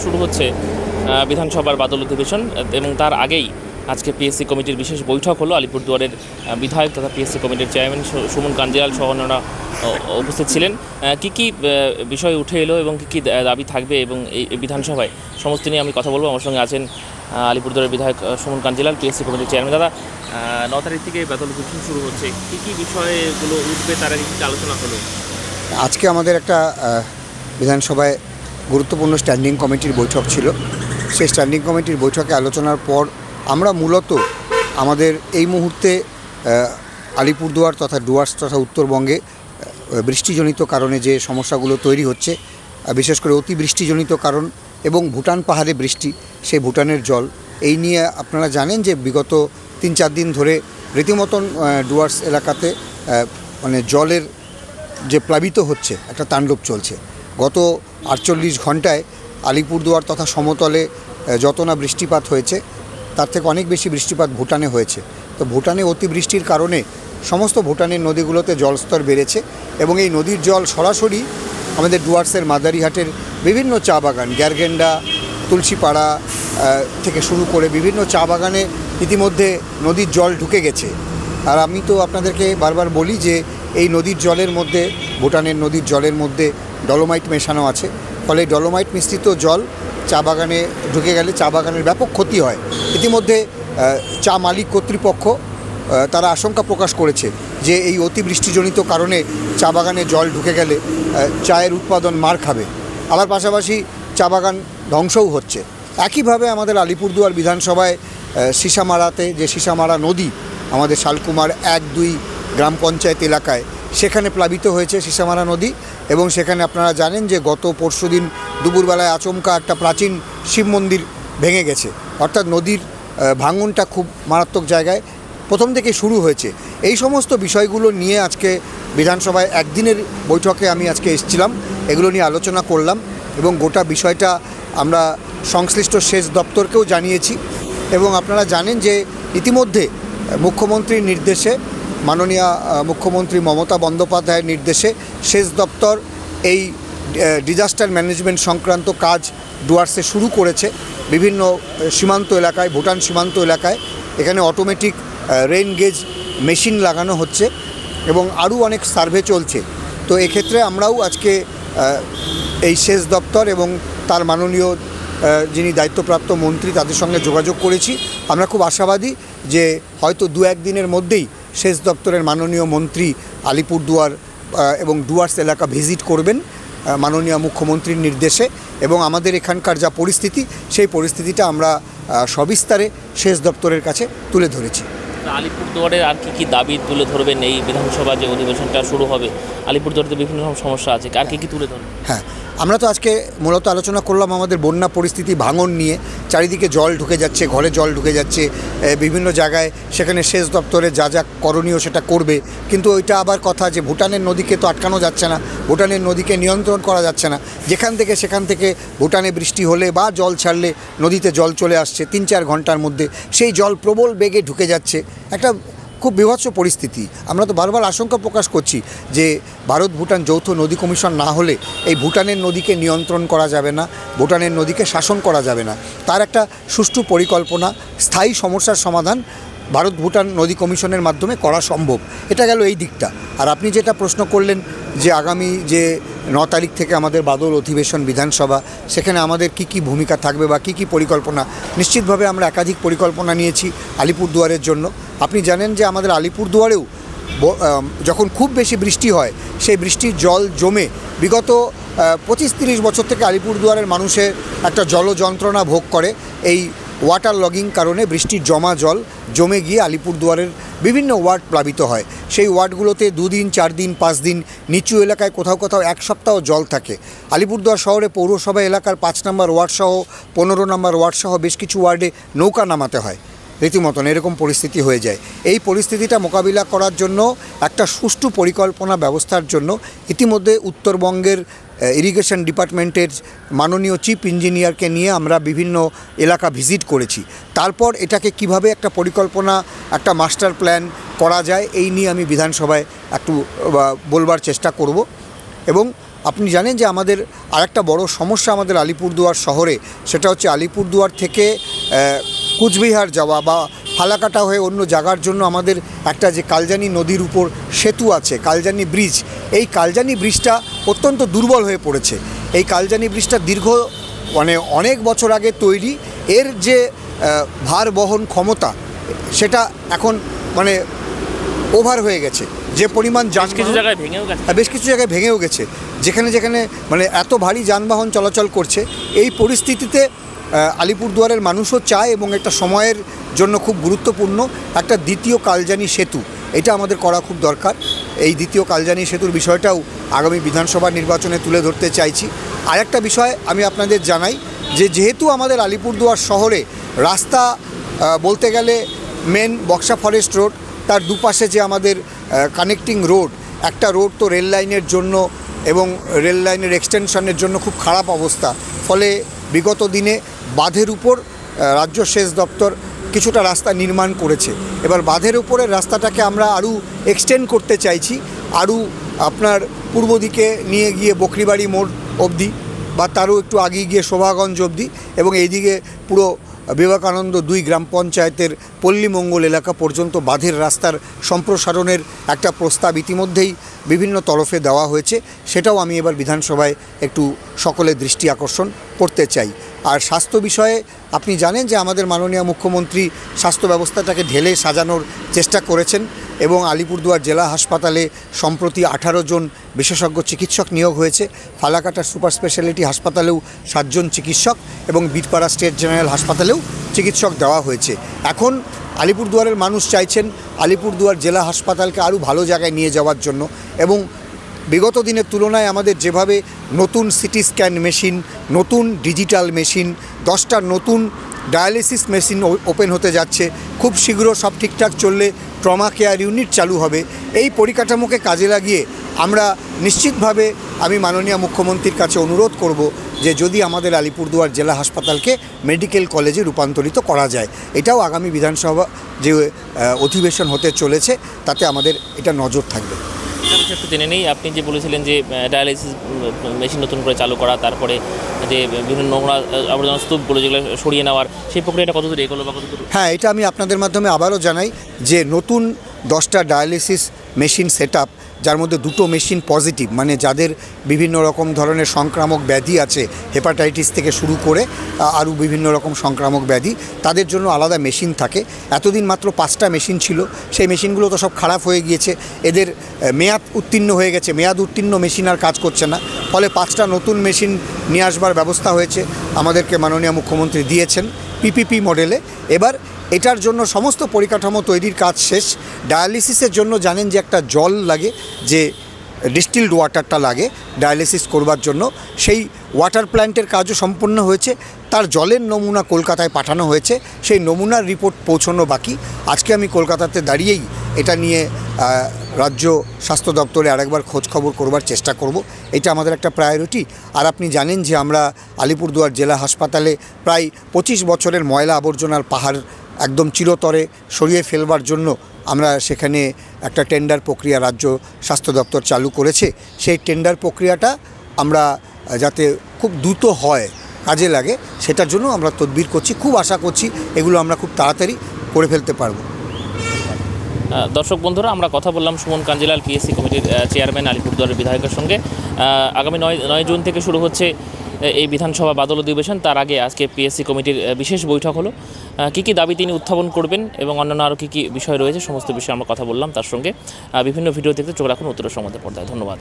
শুরু হচ্ছে বিধানসভার বাদল অধিবেশন এবং তার আগেই আজকে পিএসসি কমিটির বিশেষ বৈঠক হলো। আলিপুরদুয়ারের বিধায়ক তথা পিএসসি কমিটির চেয়ারম্যান সুমন কাঞ্জিলাল সহ অন্যরা উপস্থিত ছিলেন। কী বিষয় উঠে এলো এবং কী দাবি থাকবে এবং এই বিধানসভায় সমস্ত নিয়ে আমি কথা বলবো। আমার সঙ্গে আছেন আলিপুরদুয়ারের বিধায়ক সুমন কাঞ্জিলাল, পিএসসি কমিটির চেয়ারম্যান। দাদা, 9 তারিখ থেকে বাদল অধিবেশন শুরু হচ্ছে, কী বিষয়গুলো উঠবে তার আগে কী আলোচনা হলো? আজকে আমাদের একটা বিধানসভায় গুরুত্বপূর্ণ স্ট্যান্ডিং কমিটির বৈঠক ছিল। সেই স্ট্যান্ডিং কমিটির বৈঠকে আলোচনার পর আমরা মূলত আমাদের এই মুহূর্তে আলিপুরদুয়ার তথা ডুয়ার্স তথা উত্তরবঙ্গে বৃষ্টিজনিত কারণে যে সমস্যাগুলো তৈরি হচ্ছে, বিশেষ করে অতিবৃষ্টিজনিত কারণ এবং ভুটান পাহাড়ে বৃষ্টি, সেই ভুটানের জল, এই নিয়ে আপনারা জানেন যে বিগত 3-4 দিন ধরে রীতিমতন ডুয়ার্স এলাকাতে মানে জলের যে প্লাবিত হচ্ছে একটা তাণ্ডব চলছে। গত 48 ঘন্টায় আলিপুরদুয়ার তথা সমতলে যত না বৃষ্টিপাত হয়েছে তার থেকে অনেক বেশি বৃষ্টিপাত ভুটানে হয়েছে। তো ভুটানে অতিবৃষ্টির কারণে সমস্ত ভুটানের নদীগুলোতে জলস্তর বেড়েছে এবং এই নদীর জল সরাসরি আমাদের ডুয়ার্সের মাদারিহাটের বিভিন্ন চা বাগান, গ্যারগেন্ডা, তুলসীপাড়া থেকে শুরু করে বিভিন্ন চা বাগানে ইতিমধ্যে নদীর জল ঢুকে গেছে। আর আমি তো আপনাদেরকে বারবার বলি যে এই নদীর জলের মধ্যে, ভুটানের নদীর জলের মধ্যে ডলোমাইট মেশানো আছে, ফলে ডলোমাইট মিশ্রিত জল চা বাগানে ঢুকে গেলে চা বাগানের ব্যাপক ক্ষতি হয়। ইতিমধ্যে চা মালিক কর্তৃপক্ষ তারা আশঙ্কা প্রকাশ করেছে যে এই অতিবৃষ্টিজনিত কারণে চা বাগানে জল ঢুকে গেলে চায়ের উৎপাদন মার খাবে, আবার পাশাপাশি চা বাগান ধ্বংসও হচ্ছে। একইভাবে আমাদের আলিপুরদুয়ার বিধানসভায় সিসামারাতে যে সিসামারা নদী আমাদের শালকুমার 1-2 গ্রাম পঞ্চায়েত এলাকায়, সেখানে প্লাবিত হয়েছে সিসামারা নদী এবং সেখানে আপনারা জানেন যে গত পরশুদিন দুপুরবেলায় আচমকা একটা প্রাচীন শিব মন্দির ভেঙে গেছে। অর্থাৎ নদীর ভাঙনটা খুব মারাত্মক জায়গায় প্রথম থেকে শুরু হয়েছে। এই সমস্ত বিষয়গুলো নিয়ে আজকে বিধানসভায় একদিনের বৈঠকে আমি আজকে এসেছিলাম, এগুলো নিয়ে আলোচনা করলাম এবং গোটা বিষয়টা আমরা সংশ্লিষ্ট সেচ দপ্তরকেও জানিয়েছি। এবং আপনারা জানেন যে ইতিমধ্যে মুখ্যমন্ত্রীর নির্দেশে, মাননীয় মুখ্যমন্ত্রী মমতা বন্দ্যোপাধ্যায়ের নির্দেশে সেচ দপ্তর এই ডিজাস্টার ম্যানেজমেন্ট সংক্রান্ত কাজ ডুয়ার্সে শুরু করেছে। বিভিন্ন সীমান্ত এলাকায়, ভুটান সীমান্ত এলাকায় এখানে অটোমেটিক রেইন গেজ মেশিন লাগানো হচ্ছে এবং আরও অনেক সার্ভে চলছে। তো এক্ষেত্রে আমরাও আজকে এই সেচ দপ্তর এবং তার মাননীয় যিনি দায়িত্বপ্রাপ্ত মন্ত্রী তাদের সঙ্গে যোগাযোগ করেছি। আমরা খুব আশাবাদী যে হয়তো 2-1 দিনের মধ্যেই সেচ দপ্তরের মাননীয় মন্ত্রী আলিপুরদুয়ার এবং ডুয়ার্স এলাকা ভিজিট করবেন মাননীয় মুখ্যমন্ত্রীর নির্দেশে, এবং আমাদের এখানকার যা পরিস্থিতি সেই পরিস্থিতিটা আমরা সবিস্তারে সেচ দপ্তরের কাছে তুলে ধরেছি। আলিপুরদুয়ারের আর কী দাবি তুলে ধরবেন এই বিধানসভা যে অধিবেশনটা শুরু হবে? আলিপুরদুয়ারে বিভিন্ন সমস্যা আছে, আর কী তুলে ধরবেন? হ্যাঁ, আমরা তো আজকে মূলত আলোচনা করলাম আমাদের বন্যা পরিস্থিতি, ভাঙন নিয়ে। চারিদিকে জল ঢুকে যাচ্ছে, ঘরে জল ঢুকে যাচ্ছে বিভিন্ন জায়গায়, সেখানে সেচ দপ্তরে যা যা করণীয় সেটা করবে। কিন্তু ওইটা আবার কথা যে ভুটানের নদীকে তো আটকানো যাচ্ছে না, ভুটানের নদীকে নিয়ন্ত্রণ করা যাচ্ছে না। সেখান থেকে ভুটানে বৃষ্টি হলে বা জল ছাড়লে নদীতে জল চলে আসছে 3-4 ঘন্টার মধ্যে, সেই জল প্রবল বেগে ঢুকে যাচ্ছে। একটা খুব বিভৎস পরিস্থিতি। আমরা তো বারবার আশঙ্কা প্রকাশ করছি যে ভারত ভুটান যৌথ নদী কমিশন না হলে এই ভুটানের নদীকে নিয়ন্ত্রণ করা যাবে না, ভুটানের নদীকে শাসন করা যাবে না। তার একটা সুষ্ঠু পরিকল্পনা, স্থায়ী সমস্যার সমাধান ভারত ভুটান নদী কমিশনের মাধ্যমে করা সম্ভব। এটা গেল এই দিকটা। আর আপনি যেটা প্রশ্ন করলেন যে আগামী যে 9 তারিখ থেকে আমাদের বাদল অধিবেশন বিধানসভা, সেখানে আমাদের কি ভূমিকা থাকবে বা কি পরিকল্পনা, নিশ্চিতভাবে আমরা একাধিক পরিকল্পনা নিয়েছি আলিপুরদুয়ারের জন্য। আপনি জানেন যে আমাদের আলিপুরদুয়ারেও যখন খুব বেশি বৃষ্টি হয়, সেই বৃষ্টির জল জমে বিগত 25-30 বছর থেকে আলিপুরদুয়ারের মানুষের একটা জল যন্ত্রণা ভোগ করে। এই ওয়াটার লগিং কারণে বৃষ্টির জমা জল জমে গিয়ে আলিপুরদুয়ারের বিভিন্ন ওয়ার্ড প্লাবিত হয়। সেই ওয়ার্ডগুলোতে 2 দিন, 4 দিন, 5 দিন, নিচু এলাকায় কোথাও 1 সপ্তাহ জল থাকে। আলিপুরদুয়ার শহরে পৌরসভা এলাকার 5 নম্বর ওয়ার্ড সহ 15 নম্বর ওয়ার্ড সহ বেশ কিছু ওয়ার্ডে নৌকা নামাতে হয়, রীতিমতন এরকম পরিস্থিতি হয়ে যায়। এই পরিস্থিতিটা মোকাবিলা করার জন্য একটা সুষ্ঠু পরিকল্পনা ব্যবস্থার জন্য ইতিমধ্যে উত্তরবঙ্গের ইরিগেশন ডিপার্টমেন্টের মাননীয় চিফ ইঞ্জিনিয়ারকে নিয়ে আমরা বিভিন্ন এলাকা ভিজিট করেছি। তারপর এটাকে কিভাবে একটা পরিকল্পনা, একটা মাস্টার প্ল্যান করা যায় এই নিয়ে আমি বিধানসভায় একটু বলবার চেষ্টা করব। এবং আপনি জানেন যে আমাদের আরেকটা বড় সমস্যা আমাদের আলিপুরদুয়ার শহরে, সেটা হচ্ছে আলিপুরদুয়ার থেকে কুচবিহার যাওয়া বা ফালাকাটা হয়ে অন্য জায়গার জন্য আমাদের একটা যে কালজানি নদীর উপর সেতু আছে, কালজানি ব্রিজ, এই কালজানি ব্রিজটা অত্যন্ত দুর্বল হয়ে পড়েছে। এই কালজানি ব্রিজটা অনেক বছর আগে তৈরি, এর যে ভার বহন ক্ষমতা সেটা এখন ওভার হয়ে গেছে। যে পরিমাণ বেশ কিছু জায়গায় ভেঙেও গেছে, যেখানে এত ভারী যানবাহন চলাচল করছে। এই পরিস্থিতিতে আলিপুরদুয়ারের মানুষও চায় এবং একটা সময়ের জন্য খুব গুরুত্বপূর্ণ একটা দ্বিতীয় কালজানি সেতু, এটা আমাদের করা খুব দরকার। এই দ্বিতীয় কালজানি সেতুর বিষয়টাও আগামী বিধানসভা নির্বাচনে তুলে ধরতে চাইছি। আরেকটা বিষয় আমি আপনাদের জানাই যে যেহেতু আমাদের আলিপুরদুয়ার শহরে রাস্তা বলতে গেলে মেন বক্সা ফরেস্ট রোড, তার দুপাশে যে আমাদের কানেক্টিং রোড, একটা রোড তো রেল লাইনের জন্য এবং রেল লাইনের এক্সটেনশনের জন্য খুব খারাপ অবস্থা। ফলে বিগত দিনে বাঁধের উপর রাজ্য সেচ দপ্তর কিছুটা রাস্তা নির্মাণ করেছে। এবার বাঁধের উপরের রাস্তাটাকে আমরা আরও এক্সটেন্ড করতে চাইছি, আরও আপনার পূর্ব দিকে নিয়ে গিয়ে বকরিবাড়ি মোড় অবধি বা তারও একটু আগিয়ে গিয়ে শোভাগঞ্জ অবধি, এবং এইদিকে পুরো বিবেকানন্দ 2 গ্রাম পঞ্চায়েতের পল্লীমঙ্গল এলাকা পর্যন্ত বাঁধের রাস্তার সম্প্রসারণের একটা প্রস্তাব ইতিমধ্যেই বিভিন্ন তরফে দেওয়া হয়েছে। সেটাও আমি এবার বিধানসভায় একটু সকলের দৃষ্টি আকর্ষণ করতে চাই। আর স্বাস্থ্য বিষয়ে আপনি জানেন যে আমাদের মাননীয় মুখ্যমন্ত্রী স্বাস্থ্য ব্যবস্থাটাকে ঢেলে সাজানোর চেষ্টা করেছেন এবং আলিপুরদুয়ার জেলা হাসপাতালে সম্প্রতি 18 জন বিশেষজ্ঞ চিকিৎসক নিয়োগ হয়েছে। ফালাকাটার সুপার স্পেশালিটি হাসপাতালেও 7 জন চিকিৎসক এবং বীরপাড়া স্টেট জেনারেল হাসপাতালেও চিকিৎসক দেওয়া হয়েছে। এখন আলিপুরদুয়ারের মানুষ চাইছেন আলিপুরদুয়ার জেলা হাসপাতালকে আরও ভালো জায়গায় নিয়ে যাওয়ার জন্য, এবং বিগত দিনের তুলনায় আমাদের যেভাবে নতুন সিটি স্ক্যান মেশিন, নতুন ডিজিটাল মেশিন, 10টা নতুন ডায়ালিসিস মেশিন ওপেন হতে যাচ্ছে, খুব শীঘ্র সব ঠিকঠাক চললে ট্রমা কেয়ার ইউনিট চালু হবে। এই পরিকাঠামোকে কাজে লাগিয়ে আমরা নিশ্চিতভাবে আমি মাননীয় মুখ্যমন্ত্রীর কাছে অনুরোধ করব যে যদি আমাদের আলিপুরদুয়ার জেলা হাসপাতালকে মেডিকেল কলেজে রূপান্তরিত করা যায়। এটাও আগামী বিধানসভা যে অধিবেশন হতে চলেছে তাতে আমাদের এটা নজর থাকবে। একটু জেনে নেই, আপনি যে বলেছিলেন যে ডায়ালিসিস মেশিন নতুন করে চালু করা, তারপরে যে বিভিন্ন নোংরা আবর্জনা স্তূপগুলো যেগুলো সরিয়ে নেওয়ার, সেই প্রক্রিয়াটা কতদূর এগোলো বা কতদূর? হ্যাঁ, এটা আমি আপনাদের মাধ্যমে আবারও জানাই যে নতুন 10টা ডায়ালিসিস মেশিন সেট আপ, যার মধ্যে 2টো মেশিন পজিটিভ, মানে যাদের বিভিন্ন রকম ধরনের সংক্রামক ব্যাধি আছে, হেপাটাইটিস থেকে শুরু করে আরও বিভিন্ন রকম সংক্রামক ব্যাধি, তাদের জন্য আলাদা মেশিন থাকে। এতদিন মাত্র 5টা মেশিন ছিল, সেই মেশিনগুলো তো সব খারাপ হয়ে গিয়েছে, এদের মেয়াদ উত্তীর্ণ হয়ে গেছে, মেয়াদ উত্তীর্ণ মেশিন আর কাজ করছে না। ফলে 5টা নতুন মেশিন নিয়ে আসবার ব্যবস্থা হয়েছে, আমাদেরকে মাননীয় মুখ্যমন্ত্রী দিয়েছেন পিপিপি মডেলে। এবার এটার জন্য সমস্ত পরিকাঠামো তৈরির কাজ শেষ। ডায়ালিসিসের জন্য জানেন যে একটা জল লাগে, যে ডিস্টিলড ওয়াটারটা লাগে ডায়ালিসিস করবার জন্য, সেই ওয়াটার প্ল্যান্টের কাজও সম্পন্ন হয়েছে। তার জলের নমুনা কলকাতায় পাঠানো হয়েছে, সেই নমুনার রিপোর্ট পৌঁছানো বাকি। আজকে আমি কলকাতাতে দাঁড়িয়েই এটা নিয়ে রাজ্য স্বাস্থ্য দপ্তরে আরেকবার খোঁজ খবর করবার চেষ্টা করব। এটা আমাদের একটা প্রায়োরিটি। আর আপনি জানেন যে আমরা আলিপুরদুয়ার জেলা হাসপাতালে প্রায় 25 বছরের ময়লা আবর্জনার পাহাড় একদম চিরতরে সরিয়ে ফেলবার জন্য আমরা সেখানে একটা টেন্ডার প্রক্রিয়া রাজ্য স্বাস্থ্য দপ্তর চালু করেছে। সেই টেন্ডার প্রক্রিয়াটা আমরা যাতে খুব দ্রুত হয়, কাজে লাগে, সেটার জন্য আমরা তদবির করছি। খুব আশা করছি এগুলো আমরা খুব তাড়াতাড়ি করে ফেলতে পারবো। দর্শক বন্ধুরা, আমরা কথা বললাম সুমন কাঞ্জিলাল পিএসসি কমিটির চেয়ারম্যান আলিপুরদুয়ারের বিধায়কের সঙ্গে। আগামী 9 জুন থেকে শুরু হচ্ছে এই বিধানসভা বাদল অধিবেশন। তার আগে আজকে পিএসসি কমিটির বিশেষ বৈঠক হলো। কী কী দাবি তিনি উত্থাপন করবেন এবং অন্যান্য আরও কী কী বিষয় রয়েছে, সমস্ত বিষয়ে আমরা কথা বললাম তার সঙ্গে। বিভিন্ন ভিডিও দেখতে চোখ রাখুন উত্তরের সংবাদের পর্দায়। ধন্যবাদ।